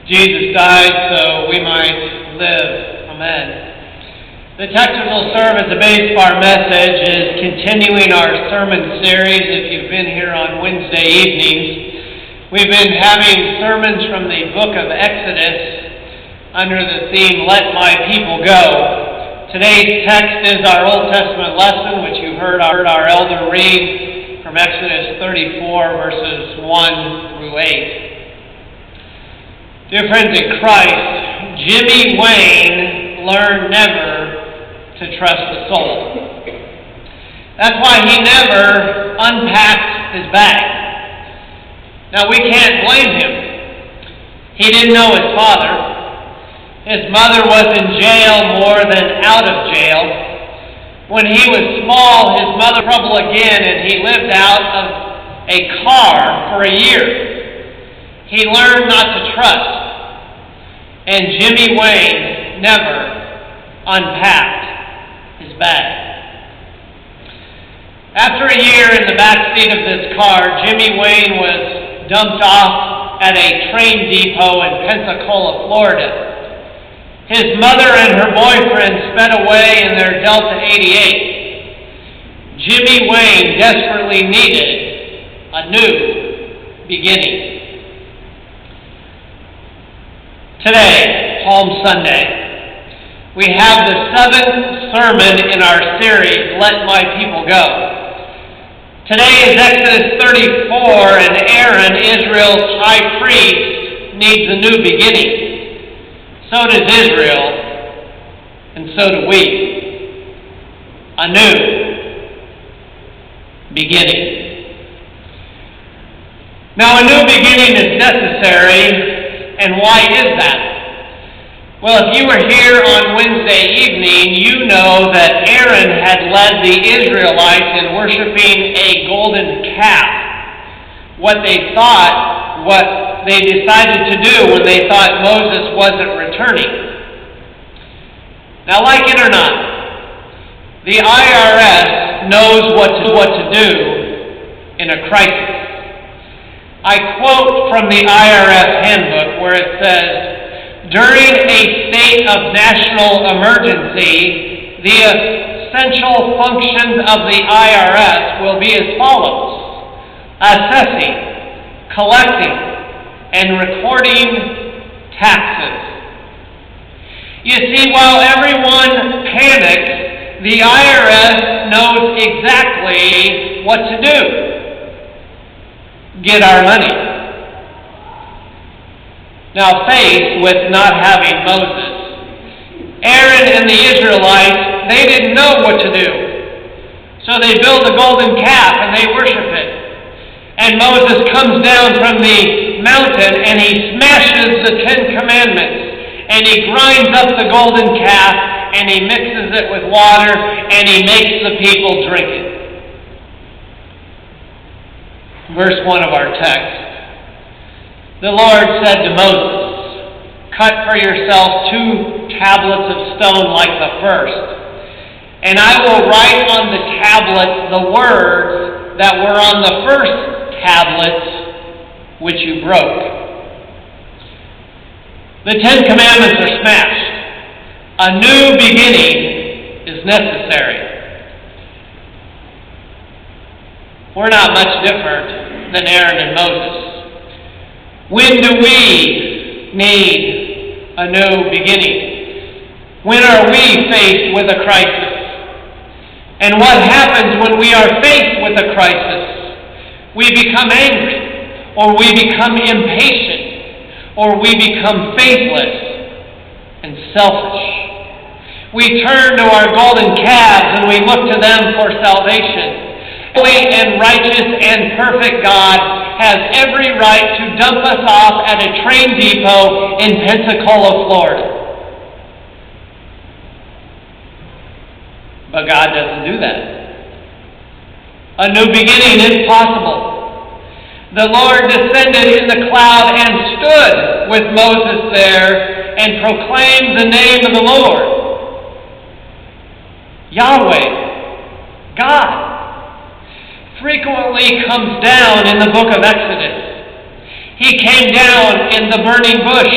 Jesus died so we might live. Amen. The text that will serve as the base of our message is continuing our sermon series. If you've been here on Wednesday evenings, we've been having sermons from the book of Exodus under the theme, Let My People Go. Today's text is our Old Testament lesson, which you heard our elder read from Exodus 34, verses 1 through 8. Dear friends in Christ, Jimmy Wayne learned never to trust the soul. That's why he never unpacked his bag. Now, we can't blame him. He didn't know his father. His mother was in jail more than out of jail. When he was small, his mother had trouble again, and he lived out of a car for a year. He learned not to trust. And Jimmy Wayne never unpacked his bag. After a year in the back seat of this car, Jimmy Wayne was dumped off at a train depot in Pensacola, Florida. His mother and her boyfriend sped away in their Delta 88. Jimmy Wayne desperately needed a new beginning. Today, Palm Sunday, we have the seventh sermon in our series, Let My People Go. Today is Exodus 34, and Aaron, Israel's high priest, needs a new beginning. So does Israel, and so do we. A new beginning. Now, a new beginning is necessary, and why is that? Well, if you were here on Wednesday evening, you know that Aaron had led the Israelites in worshiping a golden calf. What they decided to do when they thought Moses wasn't returning. Now, like it or not, the IRS knows what to do in a crisis. I quote from the IRS handbook where it says, during a state of national emergency, the essential functions of the IRS will be as follows: assessing, collecting, and recording taxes. You see, while everyone panics, the IRS knows exactly what to do. Get our money. Now, faced with not having Moses, Aaron and the Israelites, they didn't know what to do. So they build a golden calf and they worship it. And Moses comes down from the mountain and he smashes the Ten Commandments. And he grinds up the golden calf and he mixes it with water and he makes the people drink it. Verse 1 of our text. The Lord said to Moses, cut for yourself 2 tablets of stone like the first, and I will write on the tablets the words that were on the first tablets which you broke. The 10 Commandments are smashed. A new beginning is necessary. We're not much different than Aaron and Moses. When do we need a new beginning? When are we faced with a crisis? And what happens when we are faced with a crisis? We become angry, or we become impatient, or we become faithless and selfish. We turn to our golden calves and we look to them for salvation. Holy and righteous and perfect God has every right to dump us off at a train depot in Pensacola, Florida. But God doesn't do that. A new beginning is possible. The Lord descended in the cloud and stood with Moses there and proclaimed the name of the Lord. Yahweh, God, frequently comes down in the book of Exodus. He came down in the burning bush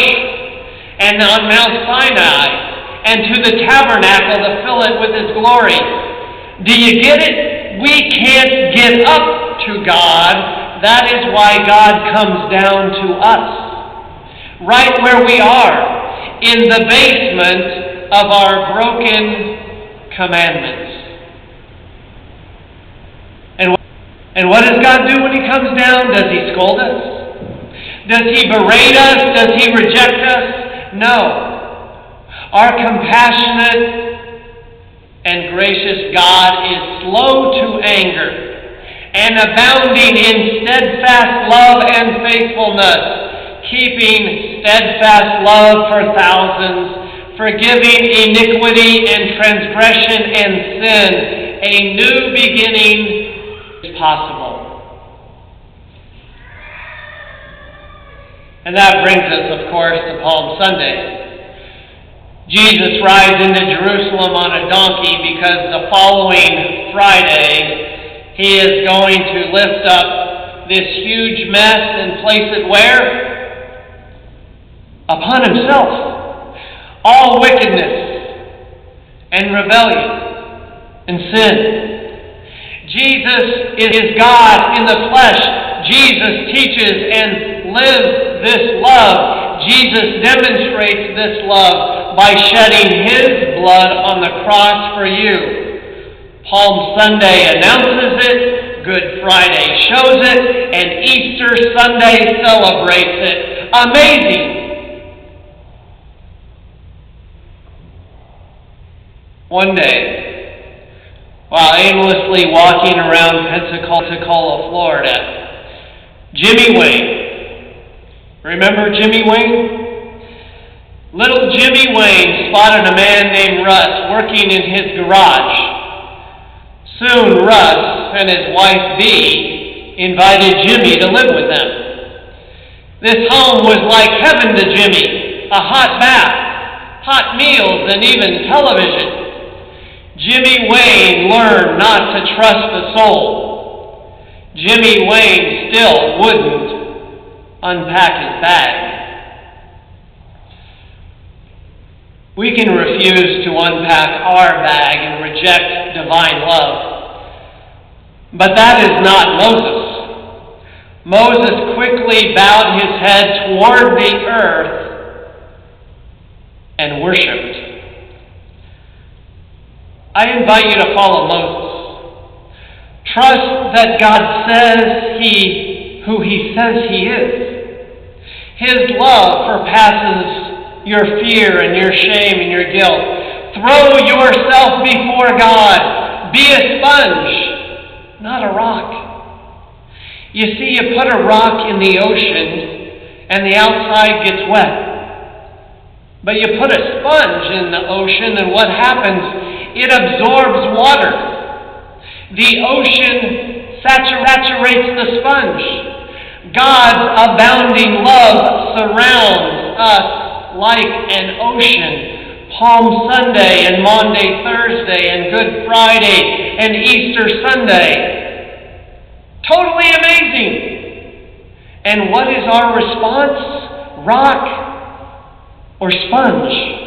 and on Mount Sinai and to the tabernacle to fill it with His glory. Do you get it? We can't get up to God. That is why God comes down to us. Right where we are, in the basement of our broken commandments. And what does God do when He comes down? Does He scold us? Does He berate us? Does He reject us? No. Our compassionate and gracious God is slow to anger and abounding in steadfast love and faithfulness, keeping steadfast love for thousands, forgiving iniquity and transgression and sin. A new beginning is possible. And that brings us, of course, to Palm Sunday. Jesus rides into Jerusalem on a donkey because the following Friday He is going to lift up this huge mess and place it where? Upon Himself. All wickedness and rebellion and sin. Jesus is God in the flesh. Jesus teaches and lives this love. Jesus demonstrates this love by shedding His blood on the cross for you. Palm Sunday announces it, Good Friday shows it, and Easter Sunday celebrates it. Amazing! One day, while aimlessly walking around Pensacola, Florida, Jimmy Wayne. Remember Jimmy Wayne? Little Jimmy Wayne spotted a man named Russ working in his garage. Soon Russ and his wife Bee invited Jimmy to live with them. This home was like heaven to Jimmy. A hot bath, hot meals, and even television. Jimmy Wayne learned not to trust the soul. Jimmy Wayne still wouldn't unpack his bag. We can refuse to unpack our bag and reject divine love. But that is not Moses. Moses quickly bowed his head toward the earth and worshipped. I invite you to follow Moses. Trust that God says who He says He is. His love surpasses your fear and your shame and your guilt. Throw yourself before God. Be a sponge, not a rock. You see, you put a rock in the ocean and the outside gets wet. But you put a sponge in the ocean and what happens? It absorbs water. The ocean saturates the sponge. God's abounding love surrounds us like an ocean. Palm Sunday and Maundy Thursday and Good Friday and Easter Sunday. Totally amazing. And what is our response? Rock or sponge?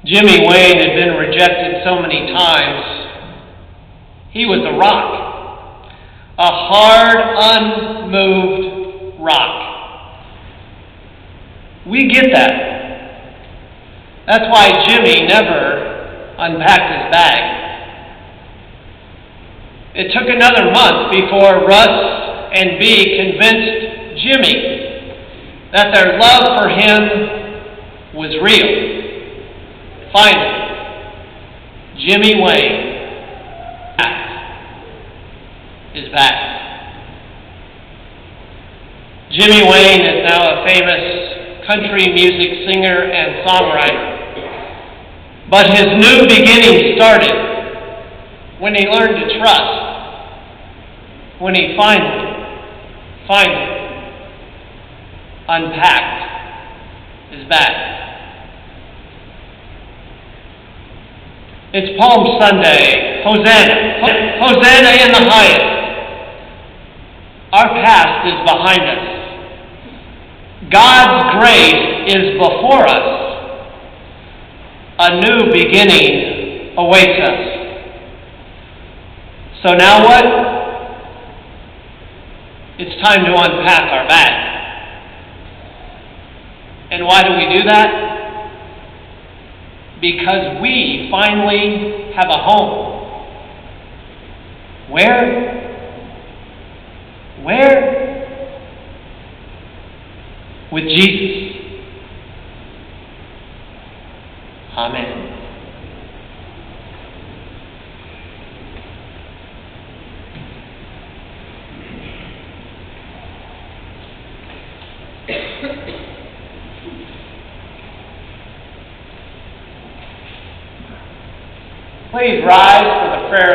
Jimmy Wayne had been rejected so many times. He was a rock. A hard, unmoved rock. We get that. That's why Jimmy never unpacked his bag. It took another month before Russ and Bee convinced Jimmy that their love for him was real. Finally, Jimmy Wayne is back. Jimmy Wayne is now a famous country music singer and songwriter. But his new beginning started when he learned to trust, when he finally unpacked his bag. It's Palm Sunday. Hosanna. Hosanna in the highest. Our past is behind us. God's grace is before us. A new beginning awaits us. So now what? It's time to unpack our bag. And why do we do that? Because we finally have a home. Where? With Jesus. Amen. Please rise for the prayer